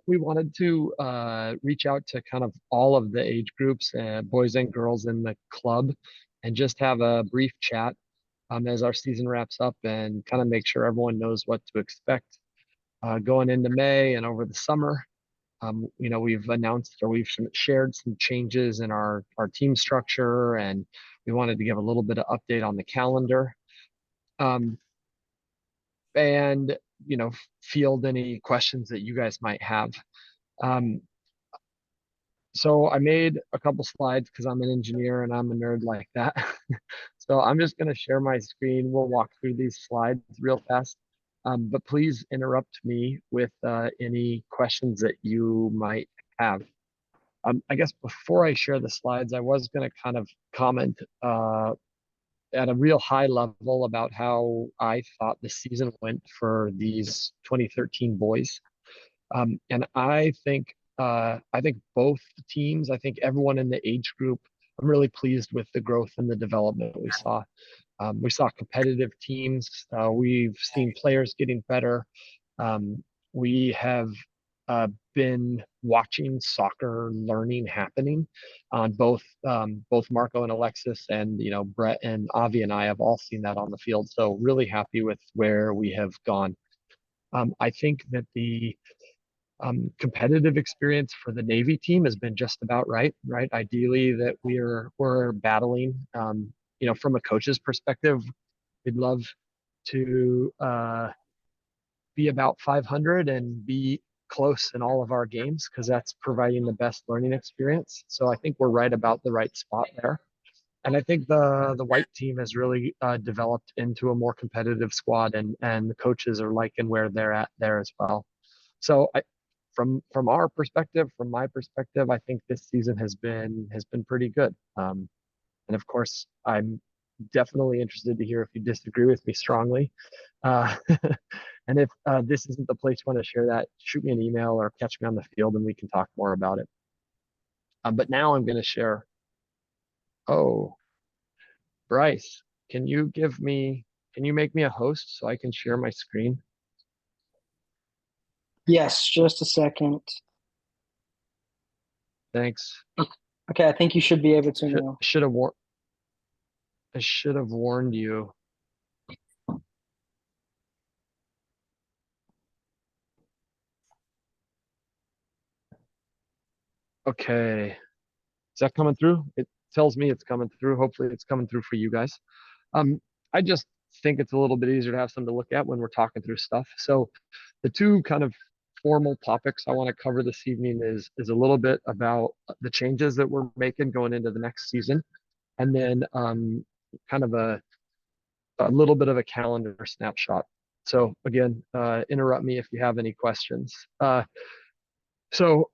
We wanted to reach out to kind of all of the age groups, boys and girls in the club, and just have a brief chat as our season wraps up and kind of make sure everyone knows what to expect going into May and over the summer. We've announced or we've shared some changes in our team structure, and we wanted to give a little bit of update on the calendar. Um, and field any questions that you guys might have. Um, so I made a couple slides because I'm an engineer and I'm a nerd like that. So I'm just going to share my screen. We'll walk through these slides real fast. But please interrupt me with any questions that you might have. I guess before I share the slides, I was going to kind of comment at a real high level about how I thought the season went for these 2013 boys. And I think both teams, I think everyone in the age group, I'm really pleased with the growth and the development we saw. We saw competitive teams. We've seen players getting better. We have been watching soccer learning happening on both Marco and Alexis, and Brett and Avi and I have all seen that on the field. So really happy with where we have gone. I think that the competitive experience for the Navy team has been just about right. Right, ideally that we're battling. From a coach's perspective, we'd love to be about 500 and be close in all of our games because that's providing the best learning experience. So I think we're right about the right spot there. And I think the white team has really developed into a more competitive squad, and the coaches are liking where they're at there as well. So from our perspective, from my perspective, I think this season has been pretty good. And of course, I'm definitely interested to hear if you disagree with me strongly. Uh, and if this isn't the place you want to share that, shoot me an email or catch me on the field and we can talk more about it. But now I'm going to share. Oh, Bryce, can you make me a host so I can share my screen? Yes, just a second. Thanks. Okay, I think you should be able to Should now. should have war I should have warned you. Okay. Is that coming through? It tells me it's coming through. Hopefully it's coming through for you guys. I just think it's a little bit easier to have something to look at when we're talking through stuff. So the two kind of formal topics I want to cover this evening is a little bit about the changes that we're making going into the next season, and then kind of a little bit of a calendar snapshot. So again, interrupt me if you have any questions. So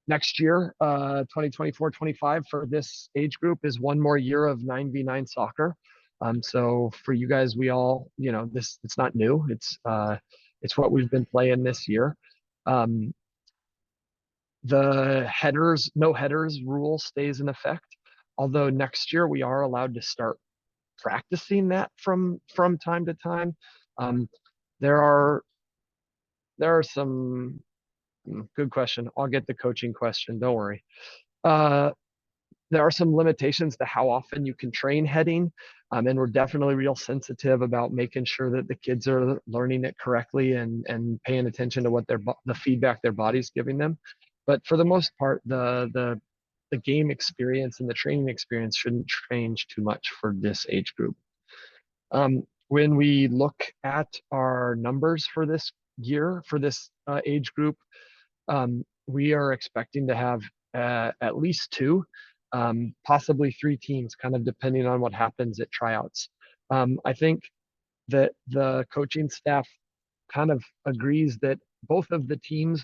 next year, 2024-25 for this age group is one more year of 9v9 soccer. So for you guys, we all, this it's not new. It's what we've been playing this year. Um, the no headers rule stays in effect. Although next year we are allowed to start practicing that from time to time. Um, there are there are some good question. I'll get the coaching question. Don't worry. Uh, there are some limitations to how often you can train heading. And we're definitely real sensitive about making sure that the kids are learning it correctly and paying attention to what the feedback their body's giving them. But for the most part, the game experience and the training experience shouldn't change too much for this age group. When we look at our numbers for this year, for this age group, we are expecting to have at least two, possibly three teams, kind of depending on what happens at tryouts. I think that the coaching staff kind of agrees that both of the teams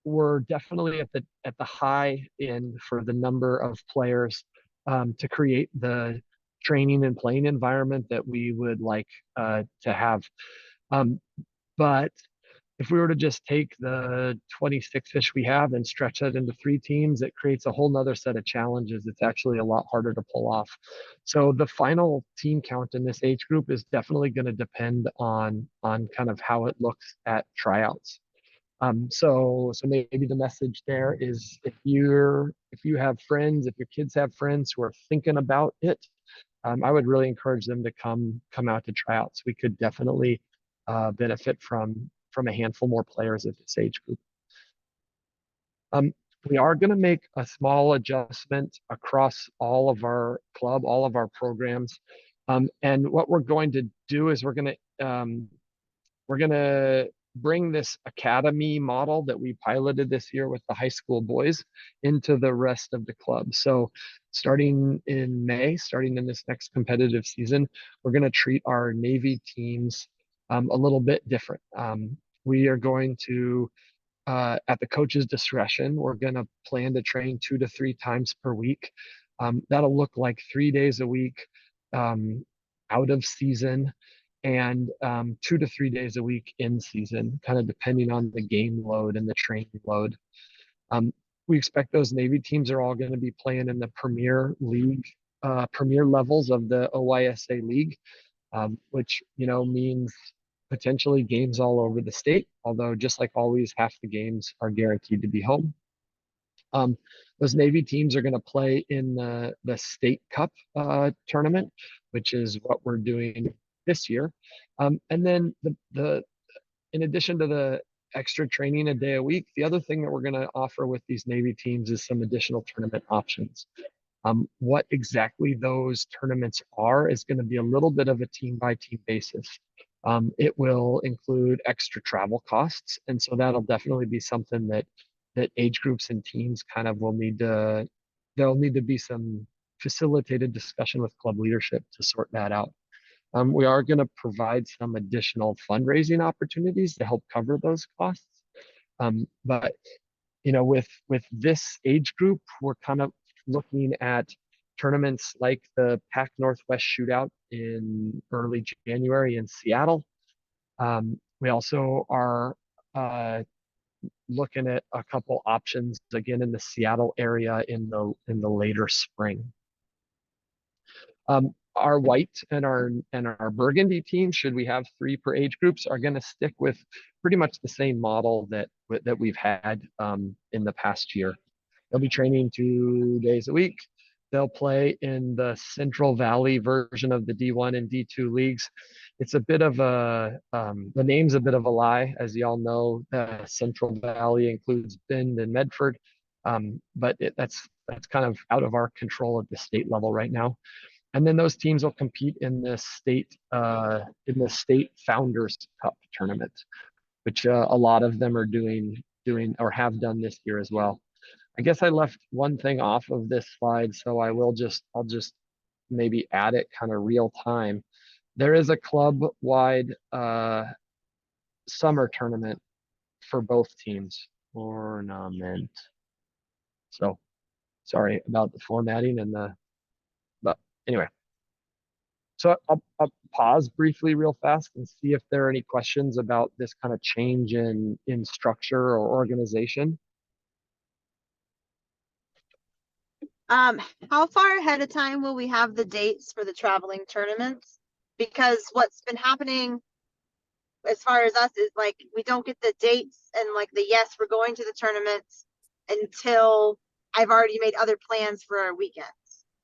were definitely at the high end for the number of players to create the training and playing environment that we would like to have. Um, but if we were to just take the 26 fish we have and stretch that into three teams, it creates a whole nother set of challenges. It's actually a lot harder to pull off. So the final team count in this age group is definitely going to depend on kind of how it looks at tryouts. So maybe the message there is if you have friends, if your kids have friends who are thinking about it, I would really encourage them to come out to tryouts. We could definitely benefit from a handful more players at this age group. Um, we are going to make a small adjustment across all of our club, all of our programs. And what we're going to do is we're going to bring this academy model that we piloted this year with the high school boys into the rest of the club. So starting in May, starting in this next competitive season, we're going to treat our Navy teams a little bit different. We are going to at the coach's discretion, we're going to plan to train 2 to 3 times per week. That'll look like 3 days a week um, out of season and 2 to 3 days a week in season, kind of depending on the game load and the training load. Um, we expect those Navy teams are all going to be playing in the Premier League, premier levels of the OYSA League, which means potentially games all over the state. Although, just like always, half the games are guaranteed to be home. Um, those Navy teams are going to play in the State Cup tournament, which is what we're doing this year. And then the in addition to the extra training a day a week, the other thing that we're going to offer with these Navy teams is some additional tournament options. What exactly those tournaments are is going to be a little bit of a team by team basis. It will include extra travel costs, and so that'll definitely be something that age groups and teams kind of will need to. There'll need to be some facilitated discussion with club leadership to sort that out. We are going to provide some additional fundraising opportunities to help cover those costs. But with this age group, we're kind of looking at tournaments like the Pac Northwest Shootout in early January in Seattle. We also are looking at a couple options again in the Seattle area in the later spring. Our white and our burgundy team, should we have 3 per age groups, are going to stick with pretty much the same model that we've had in the past year. They'll be training 2 days a week. They'll play in the Central Valley version of the D1 and D2 leagues. It's a bit of the name's a bit of a lie, as y'all know. Central Valley includes Bend and Medford, but that's kind of out of our control at the state level right now. And then those teams will compete in the state Founders Cup tournament, which a lot of them are doing or have done this year as well. I guess I left one thing off of this slide, so I'll just maybe add it kind of real time. There is a club-wide summer tournament for both teams. Tournament. So sorry about the formatting but anyway. So I'll pause briefly real fast and see if there are any questions about this kind of change in structure or organization. How far ahead of time will we have the dates for the traveling tournaments? Because what's been happening as far as us is like we don't get the dates and like the yes, we're going to the tournaments until I've already made other plans for our weekends.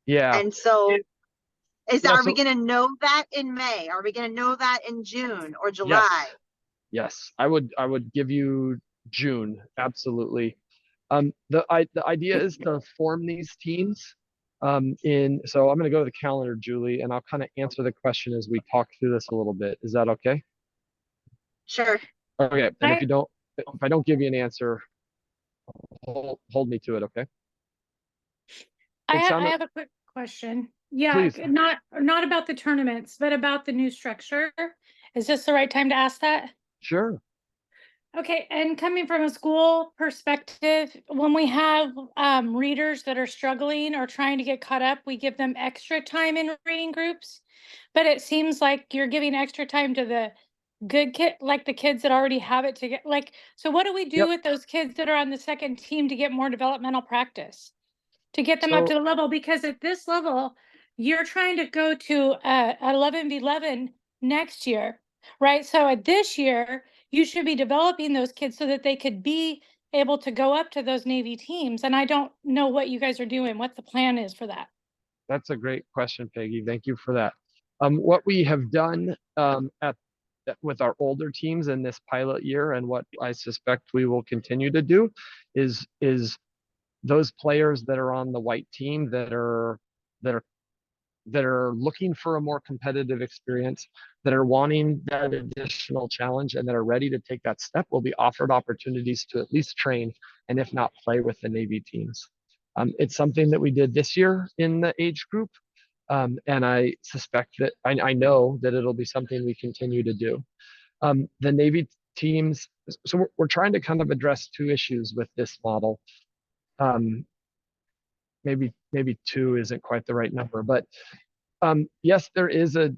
Yeah. And so are we going to know that in May? Are we going to know that in June or July? Yes. I would give you June. Absolutely. The idea is to form these teams. So I'm going to go to the calendar, Julie, and I'll kind of answer the question as we talk through this a little bit. Is that okay? Sure. Okay. And if I don't give you an answer, hold me to it. Okay. I have a quick question. Yeah, please. not about the tournaments, but about the new structure. Is this the right time to ask that? Sure. Okay, and coming from a school perspective, when we have readers that are struggling or trying to get caught up, we give them extra time in reading groups. But it seems like you're giving extra time to the good kid, like the kids that already have it to get so what do we do with those kids that are on the second team to get more developmental practice? To get them up to the level, because at this level, you're trying to go to 11v11 next year, right? So at this year, you should be developing those kids so that they could be able to go up to those Navy teams. And I don't know what you guys are doing, what the plan is for that. That's a great question, Peggy. Thank you for that. What we have done with our older teams in this pilot year, and what I suspect we will continue to do, is those players that are on the white team that are looking for a more competitive experience, that are wanting that additional challenge, and that are ready to take that step, will be offered opportunities to at least train, and if not play with the Navy teams. It's something that we did this year in the age group. And I suspect that I know that it'll be something we continue to do. The Navy teams, so we're trying to kind of address two issues with this model. Maybe two isn't quite the right number, but yes, there is a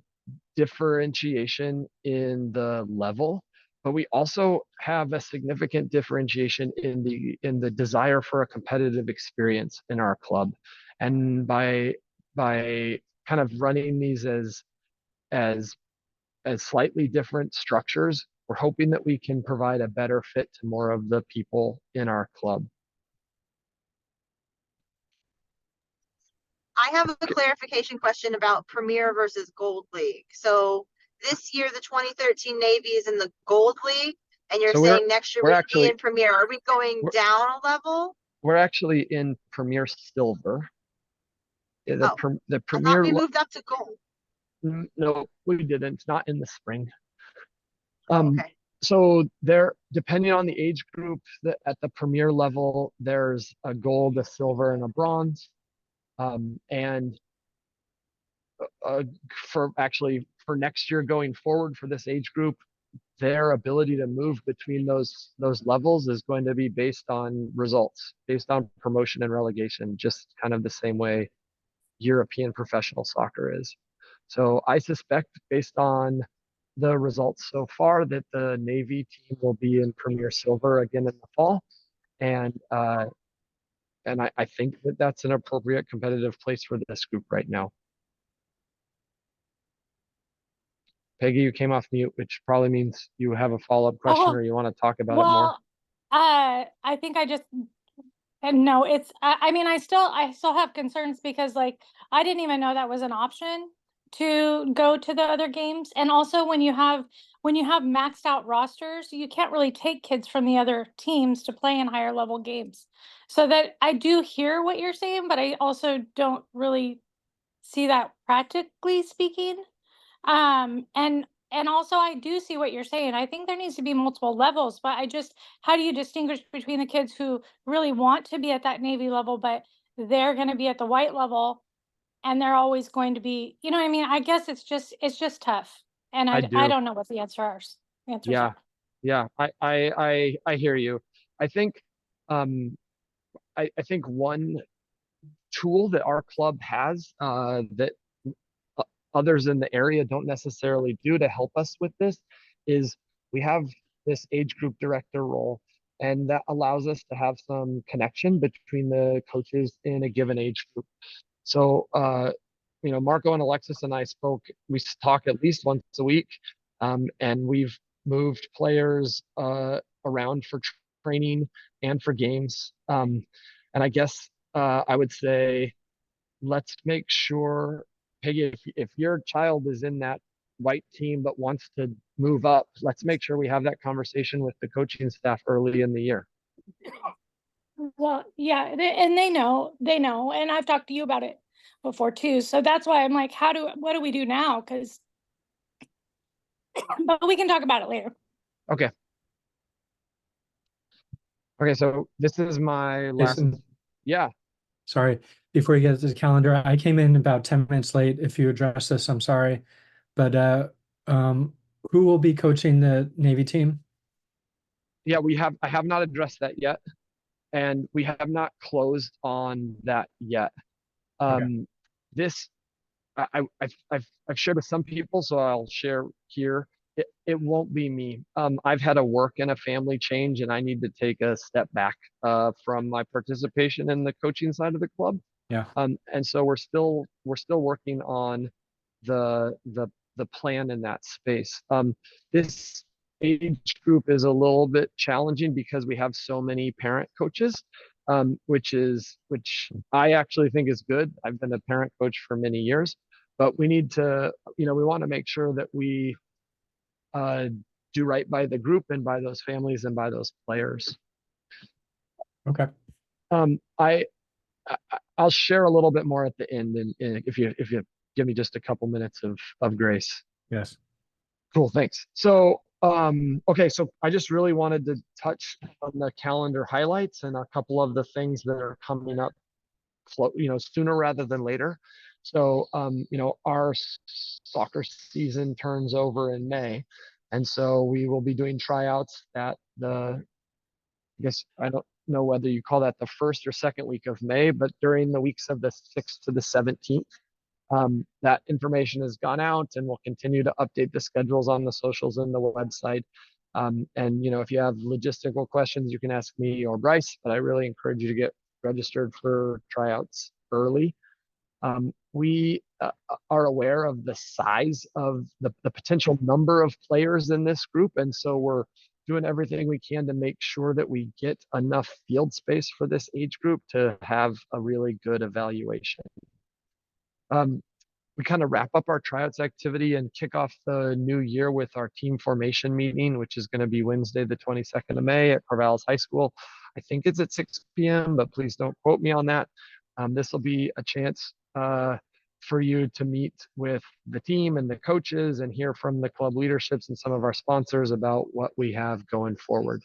differentiation in the level, but we also have a significant differentiation in the desire for a competitive experience in our club. And by kind of running these as slightly different structures, we're hoping that we can provide a better fit to more of the people in our club. I have a clarification question about Premier versus Gold League. So this year, the 2013 Navy is in the Gold League, and you're So saying next year we're we'd actually- be in Premier. Are we going we're- down a level? We're actually in Premier Silver. The Oh, I Premier. thought we moved up to Gold. No, we didn't. It's not in the spring. Okay. So there, depending on the age group, at the Premier level, there's a gold, a silver, and a bronze. And for next year going forward for this age group, their ability to move between those levels is going to be based on results, based on promotion and relegation, just kind of the same way European professional soccer is. So I suspect, based on the results so far, that the Navy team will be in Premier Silver again in the fall. And I think that that's an appropriate competitive place for this group right now. Peggy, you came off mute, which probably means you have a follow-up question or you want to talk about it more. Well, I think I just, and no, it's, I mean, I still have concerns because like, I didn't even know that was an option to go to the other games. And also when you have maxed out rosters, you can't really take kids from the other teams to play in higher level games. So that I do hear what you're saying, but I also don't really see that practically speaking. And also I do see what you're saying. I think there needs to be multiple levels, but how do you distinguish between the kids who really want to be at that Navy level, but they're going to be at the white level and they're always going to be, you know what I mean? I guess it's just tough. And I don't know what the answers Yeah. are. Yeah. I hear you. I think, I think one tool that our club has, that others in the area don't necessarily do to help us with this, is we have this age group director role, and that allows us to have some connection between the coaches in a given age group. So Marco and Alexis and I we talk at least once a week, and we've moved players around for training and for games, and I guess I would say, let's make sure, Peggy, if your child is in that white team but wants to move up, let's make sure we have that conversation with the coaching staff early in the year. Well, yeah, and they know, and I've talked to you about it before too. So that's why I'm like, what do we do now? But we can talk about it later. Okay. Okay, so this is my last. Jason, Yeah. sorry, before you get to the calendar, I came in about 10 minutes late. If you address this, I'm sorry. But who will be coaching the Navy team? Yeah, I have not addressed that yet, and we have not closed on that yet. Okay. This I've shared with some people, so I'll share here. It won't be me. I've had a work and a family change, and I need to take a step back from my participation in the coaching side of the club. Yeah. And so we're still working on the plan in that space. age group is a little bit challenging because we have so many parent coaches, which I actually think is good. I've been a parent coach for many years, but we need to, we want to make sure that we uh, do right by the group and by those families and by those players. Okay. I I'll share a little bit more at the end, and if you give me just a couple minutes of grace. Yes. Cool, thanks. So, okay, so I just really wanted to touch on the calendar highlights and a couple of the things that are coming up, sooner rather than later. So, our soccer season turns over in May, and so we will be doing tryouts at I guess I don't know whether you call that the first or second week of May, but during the weeks of the 6th to the 17th. That information has gone out, and we'll continue to update the schedules on the socials and the website. And if you have logistical questions, you can ask me or Bryce, but I really encourage you to get registered for tryouts early. We are aware of the size of the potential number of players in this group, and so we're doing everything we can to make sure that we get enough field space for this age group to have a really good evaluation. We kind of wrap up our tryouts activity and kick off the new year with our team formation meeting, which is going to be Wednesday, the 22nd of May at Corvallis High School. I think it's at 6 p.m., but please don't quote me on that. This will be a chance for you to meet with the team and the coaches and hear from the club leaderships and some of our sponsors about what we have going forward.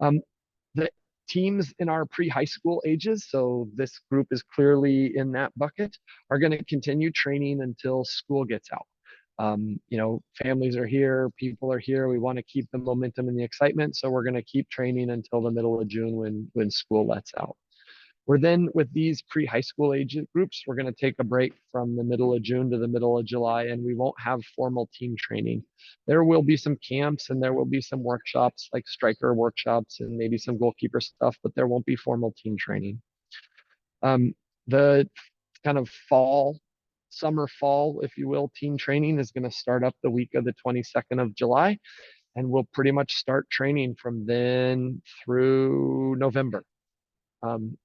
The teams in our pre-high school ages, so this group is clearly in that bucket, are going to continue training until school gets out. Families are here, people are here. We want to keep the momentum and the excitement, so we're going to keep training until the middle of June when school lets out. We're then, with these pre-high school age groups, we're going to take a break from the middle of June to the middle of July, and we won't have formal team training. There will be some camps and there will be some workshops, like striker workshops and maybe some goalkeeper stuff, but there won't be formal team training. The kind of summer fall, if you will, team training is going to start up the week of the 22nd of July, and we'll pretty much start training from then through November.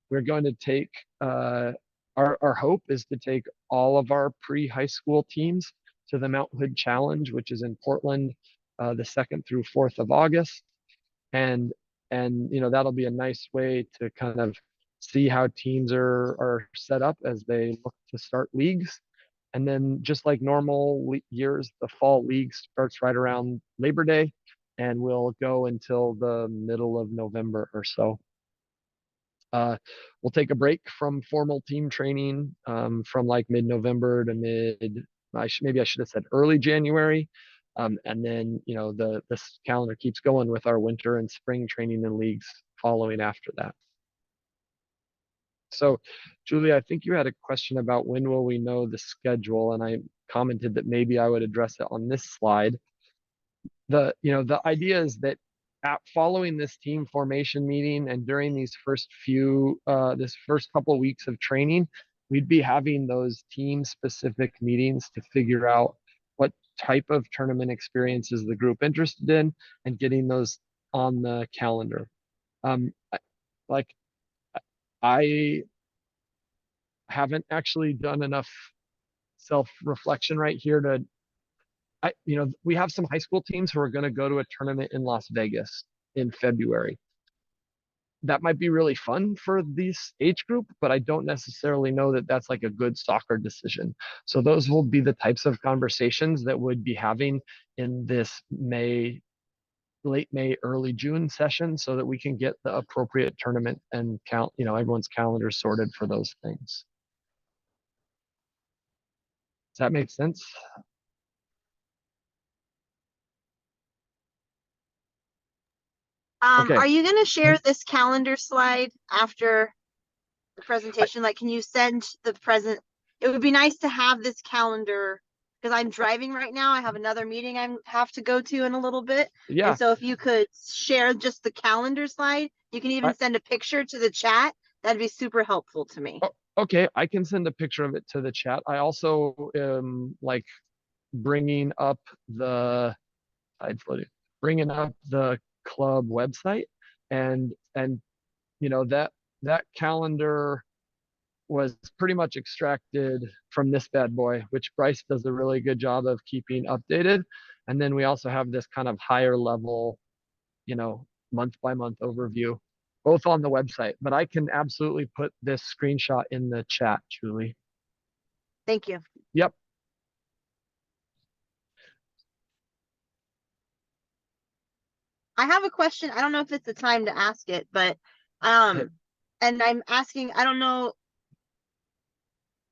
We're going to take, our hope is to take all of our pre-high school teams to the Mount Hood Challenge, which is in Portland, the 2nd through 4th of August. And that'll be a nice way to kind of see how teams are set up as they look to start leagues. And then, just like normal years, the fall league starts right around Labor Day and will go until the middle of November or so. We'll take a break from formal team training from like mid-November to maybe I should have said early January. And then, this calendar keeps going with our winter and spring training and leagues following after that. So, Julie, I think you had a question about when will we know the schedule, and I commented that maybe I would address it on this slide. The idea is that following this team formation meeting and during these this first couple of weeks of training, we'd be having those team specific meetings to figure out what type of tournament experiences the group interested in and getting those on the calendar. I haven't actually done enough self-reflection right here we have some high school teams who are going to go to a tournament in Las Vegas in February. That might be really fun for this age group, but I don't necessarily know that that's like a good soccer decision. So those will be the types of conversations that we'd be having in this late May, early June session, so that we can get the appropriate tournament and everyone's calendar sorted for those things. Does that make sense? Okay. Are you going to share this calendar slide after the presentation? Like, can you send the present? It would be nice to have this calendar because I'm driving right now. I have another meeting I have to go to in a little bit. Yeah. And so if you could share just the calendar slide, you can even send a picture to the chat. That'd be super helpful to me. Okay, I can send a picture of it to the chat. I also am bringing up the slide floating. bringing up the club website, and that calendar was pretty much extracted from this bad boy, which Bryce does a really good job of keeping updated. And then we also have this kind of higher level, month by month overview, both on the website. But I can absolutely put this screenshot in the chat, Julie. Thank you. Yep. I have a question. I don't know if it's the time to ask it, but and I'm asking, I don't know.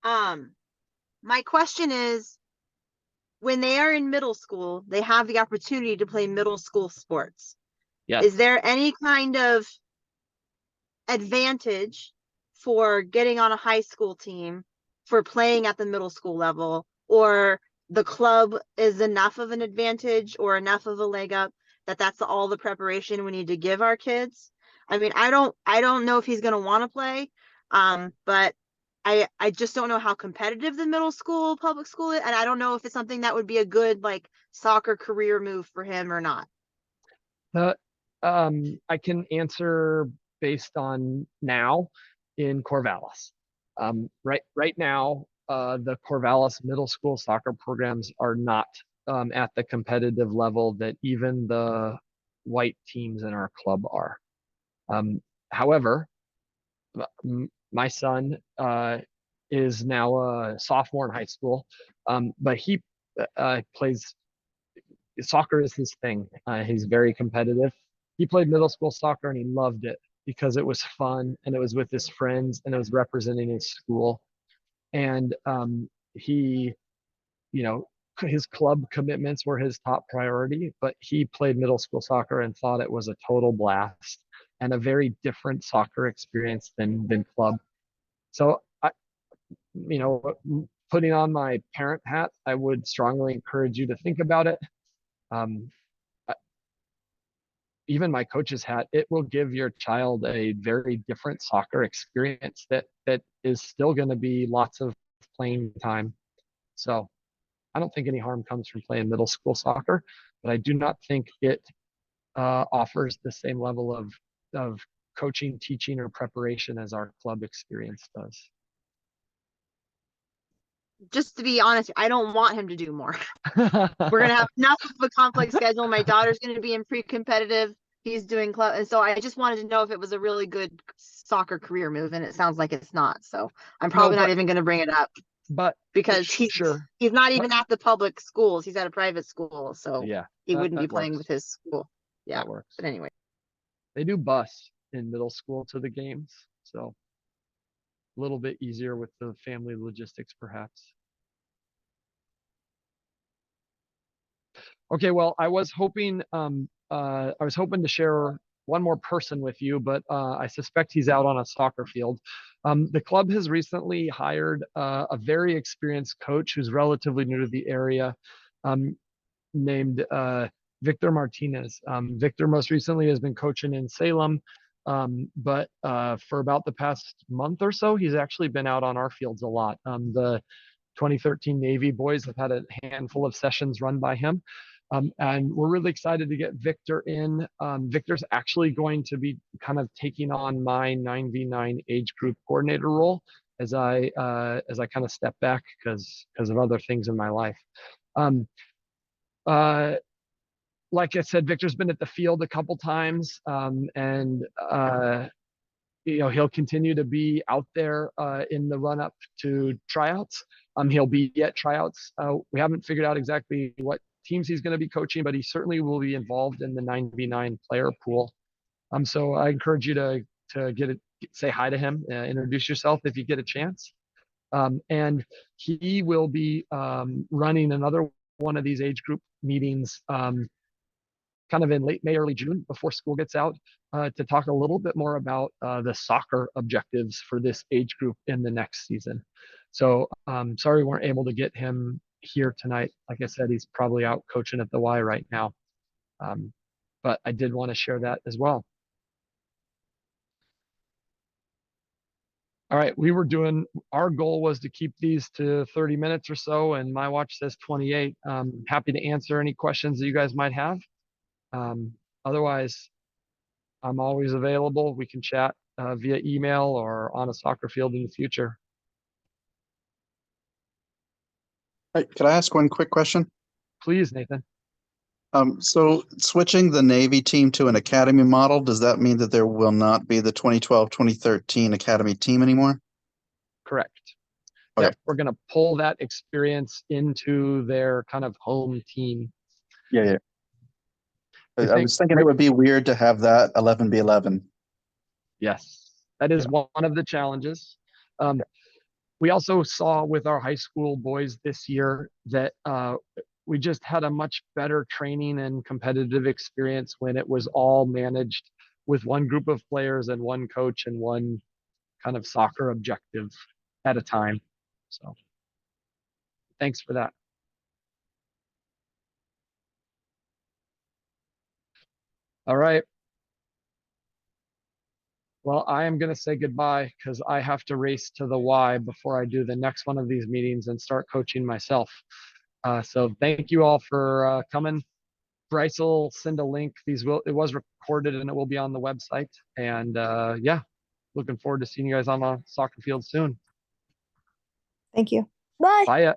My question is, when they are in middle school, they have the opportunity to play middle school sports. Yes. Is there any kind of advantage for getting on a high school team for playing at the middle school level, or the club is enough of an advantage or enough of a leg up that's all the preparation we need to give our kids? I mean, I don't know if he's going to want to play, but I just don't know how competitive the middle school public school is, and I don't know if it's something that would be a good like soccer career move for him or not. I can answer based on now in Corvallis. Right now, the Corvallis middle school soccer programs are not at the competitive level that even the white teams in our club are. However, my son is now a sophomore in high school, but he plays soccer is his thing. He's very competitive. He played middle school soccer and he loved it because it was fun and it was with his friends and it was representing his school. And he, his club commitments were his top priority, but he played middle school soccer and thought it was a total blast and a very different soccer experience than club. So putting on my parent hat, I would strongly encourage you to think about it. Even my coach's hat, it will give your child a very different soccer experience that is still going to be lots of playing time. So I don't think any harm comes from playing middle school soccer, but I do not think it offers the same level of coaching, teaching, or preparation as our club experience does. Just to be honest, I don't want him to do more. We're going to have enough of a complex schedule. My daughter's going to be in pre-competitive. He's doing club. And so I just wanted to know if it was a really good soccer career move. And it sounds like it's not. So I'm probably not even going to bring it up. But because he's not even at the public schools. He's at a private school. So yeah, he wouldn't be playing with his school. Yeah. That works. But anyway. They do bus in middle school to the games. So a little bit easier with the family logistics, perhaps. Okay, well, I was hoping to share one more person with you, but I suspect he's out on a soccer field. The club has recently hired a very experienced coach who's relatively new to the area, named Victor Martinez. Victor most recently has been coaching in Salem, but for about the past month or so, he's actually been out on our fields a lot. The 2013 Navy boys have had a handful of sessions run by him. And we're really excited to get Victor in. Victor's actually going to be kind of taking on my 9v9 age group coordinator role as I kind of step back because of other things in my life. Like I said, Victor's been at the field a couple times, and he'll continue to be out there in the run up to tryouts. He'll be at tryouts. We haven't figured out exactly what teams he's going to be coaching, but he certainly will be involved in the 9v9 player pool. So I encourage you to say hi to him, introduce yourself if you get a chance. And he will be running another one of these age group meetings kind of in late May, early June before school gets out to talk a little bit more about the soccer objectives for this age group in the next season. So sorry we weren't able to get him here tonight. Like I said, he's probably out coaching at the Y right now. But I did want to share that as well. All right, our goal was to keep these to 30 minutes or so, and my watch says 28. Happy to answer any questions that you guys might have. Otherwise, I'm always available. We can chat via email or on a soccer field in the future. Hey, could I ask one quick question? Please, Nathan. So switching the Navy team to an academy model, does that mean that there will not be the 2012-2013 academy team anymore? Correct. Okay. Yep, we're going to pull that experience into their kind of home team. Yeah. I I think was thinking it would be weird to have that 11-11. Yes, that is one of the challenges. We also saw with our high school boys this year that we just had a much better training and competitive experience when it was all managed with one group of players and one coach and one kind of soccer objective at a time. So thanks for that. All right. Well, I am going to say goodbye because I have to race to the Y before I do the next one of these meetings and start coaching myself. So thank you all for coming. Bryce will send a link. It was recorded and it will be on the website. And yeah, looking forward to seeing you guys on the soccer field soon. Thank you. Bye. Bye.